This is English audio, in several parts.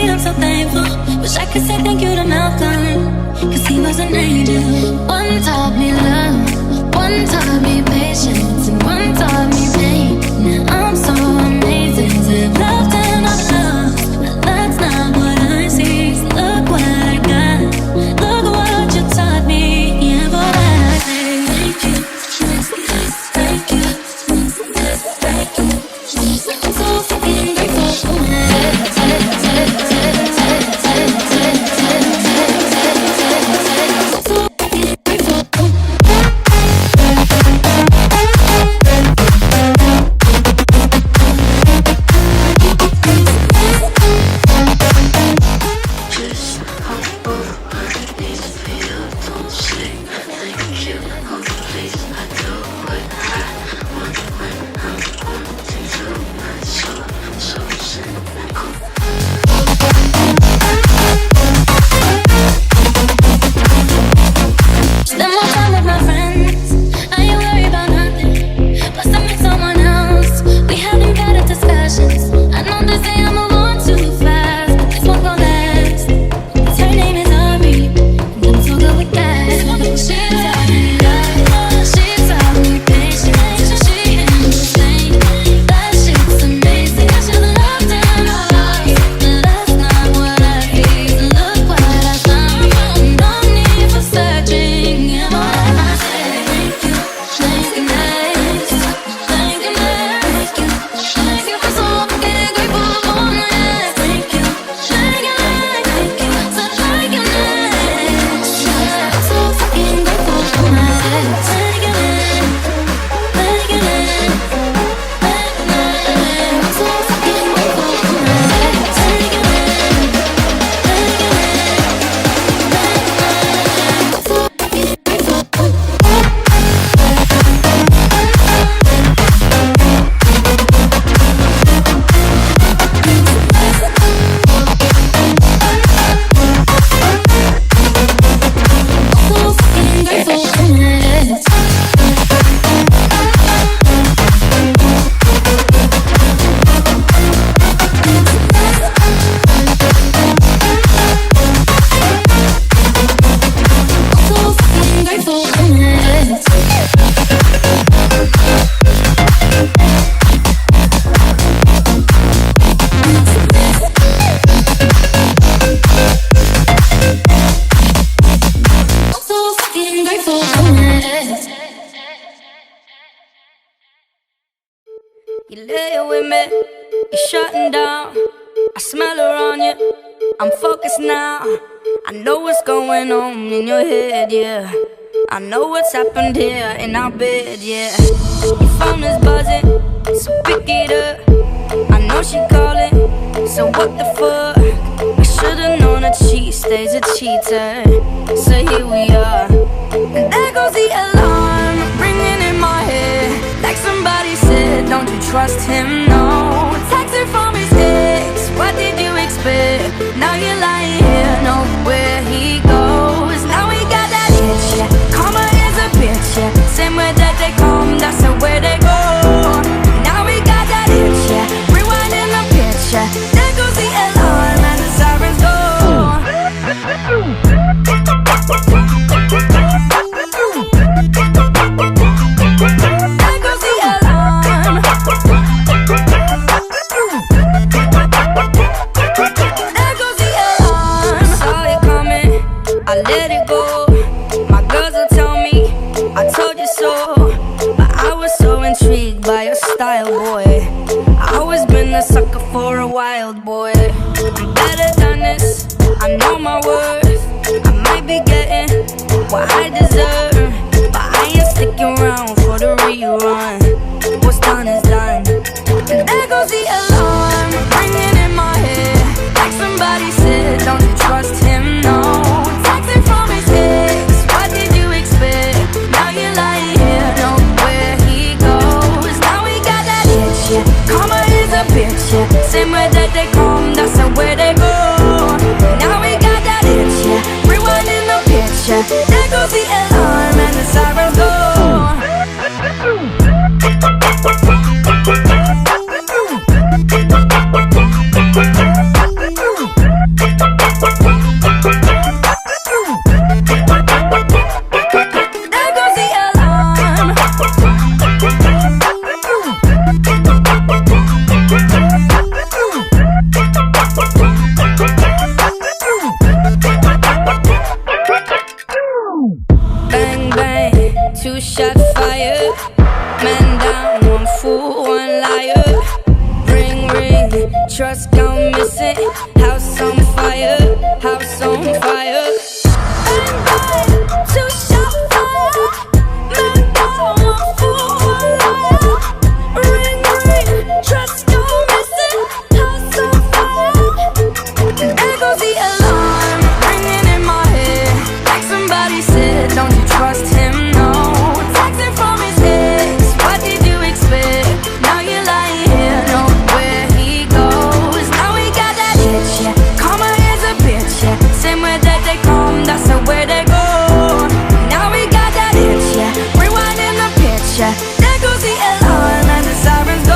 me, I'm so thankful. Wish I could say thank you to Malcolm, cause he was an angel. One taught me love, one taught me patience, and one taught me pain. Now I'm so amazing to have loved and I've loved, but that's not what I see. So look what I got, look what you taught me. Yeah, but I say thank you, thank you, thank you. I'm so fucking grateful for my You lay with me, you're shutting down. I smell her on you, I'm focused now. I know what's going on in your head, yeah. I know what's happened here in our bed, yeah. Your phone is buzzing, so pick it up. I know she calling, so what the fuck? I should've known that she stays a cheater. So here we are, and there goes the alarm ringing in my head. Like somebody said, don't you trust him, no. Texting from his ex, what did you expect? Now you're lying here, know where he goes. Now we got that itch, yeah. Karma is a bitch, yeah. Same way that they come, that's the way they go. Now we got that itch, yeah. Rewinding the picture. There goes the alarm and the sirens go. There goes the alarm. There goes the alarm. Saw it coming, I let it go. My girls will tell me, I told you so. But I was so intrigued by your style, boy. I always been a sucker for a wild boy. I'm better than this, I know my worth. I might be getting what I deserve, but I ain't sticking around for the rerun. What's done is done. And there goes the alarm ringing in my head. Like somebody said, don't you trust him, no. Texting from his ex, what did you expect? Now you're lying here, know where he goes. Now we got that itch, yeah. Karma is a bitch, yeah. Same way that they come, that's the way they go. Now we got that itch, yeah. Rewinding the picture. There goes the alarm and the sirens go. ring, trust gone missing. House on fire, house on fire. I'm too sharp fire. My God, I'm full. Ring, ring, trust gone missing. House on fire. There goes the alarm, ringing in my head. Like somebody said, don't you trust him? No. Texting from his ex, what did you expect? Now you're lying here, know where he goes. Now we got that itch, yeah. Karma is a bitch, yeah. Same way that they come, that's the way they go. Now we got that itch, yeah. Rewinding the pitch, yeah. There goes the alarm and the sirens go.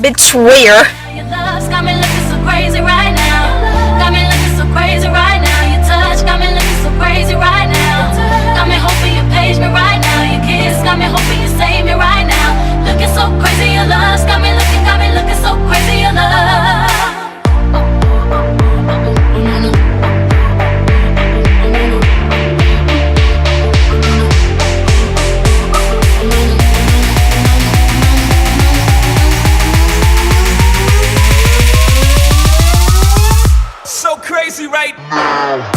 Bitch, where? Got me looking so crazy right now. Got me looking so crazy right now. Your touch got me looking so crazy right now. Got me hoping you page me right now. Your kiss got me hoping you save me right now. Looking so crazy, your love got me looking so crazy, your love. Crazy right now.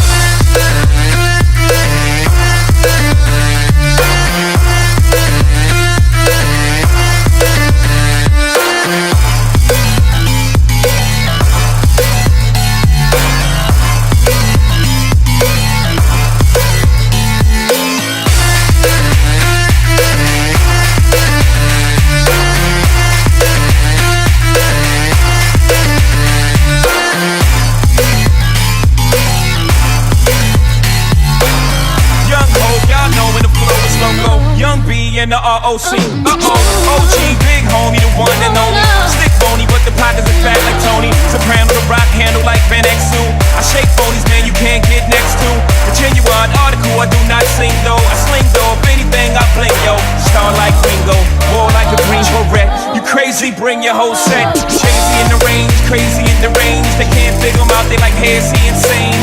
In the ROC, OG, big homie, the one and only. Stick bony, but the pockets are fat like Tony. Soprano, the rock handle like Van Exel. I shake phonies, man, you can't get next to. The genuine article, I do not sing though. I sling though, if anything, I blink yo. Star like Ringo, war like a green Corvette. You crazy, bring your whole set. Crazy in the range, crazy in the range. They can't figure them out, they like, hey, is he insane?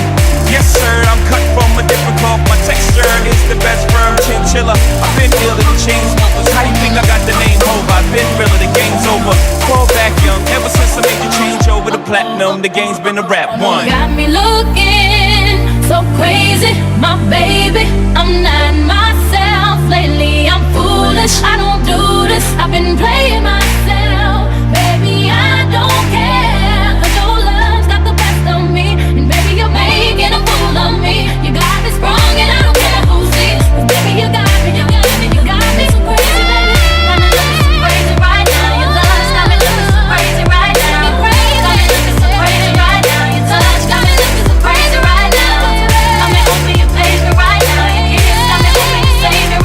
Yes sir, I'm cut from a different cloth. My texture is the best firm chinchilla. I've been ill in the chain smokers. How you think I got the name Hov? I've been realer, the game's over. Fall back young, ever since I made the change over to platinum. The game's been a rap one. Got me looking so crazy, my baby. I'm not myself lately. I'm foolish, I don't do this. I've been playing myself, baby. I don't care. 'Cause your love's got the best of me, and baby, you're making a fool of me. You got me sprung, and I don't care who sees. 'Cause baby, you got me, you got me, you got me so crazy, baby. Got me looking so crazy right now. Your love's got me looking so crazy right now. Got me looking so crazy right now. Your touch got me looking so crazy right now. Got me hoping you page me right now. Your kiss got me hoping you save me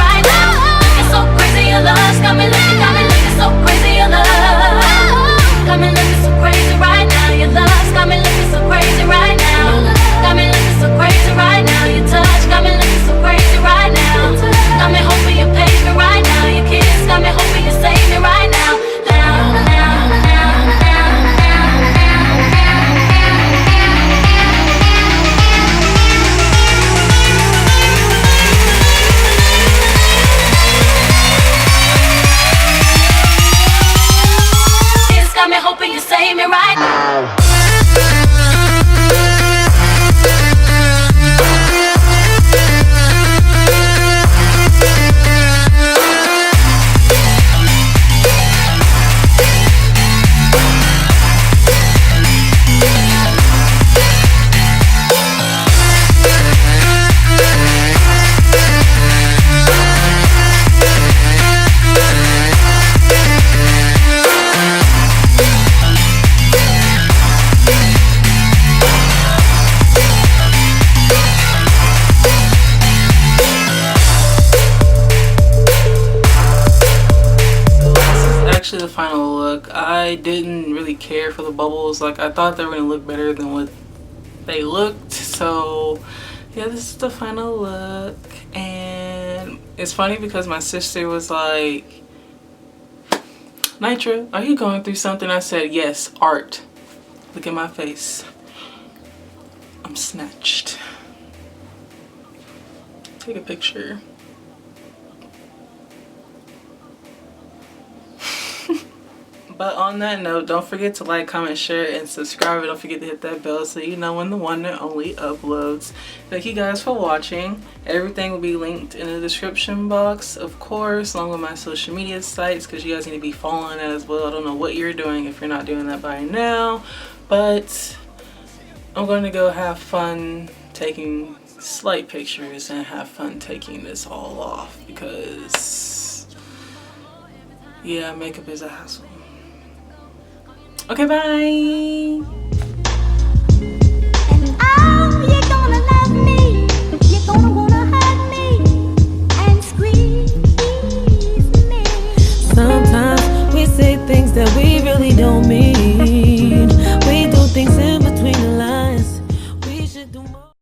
final look. I didn't really care for the bubbles. Like, I thought they were gonna look better than what they looked. So yeah, this is the final look. And it's funny because my sister was like, Nitra, are you going through something? I said, yes, art. Look at my face. I'm snatched. Take a picture. But on that note, don't forget to like, comment, share, and subscribe. And don't forget to hit that bell so you know when the one and only uploads. Thank you guys for watching. Everything will be linked in the description box, of course, along with my social media sites, because you guys need to be following that as well. I don't know what you're doing if you're not doing that by now. But I'm going to go have fun taking slight pictures and have fun taking this all off because, yeah, makeup is a hassle. Okay, bye.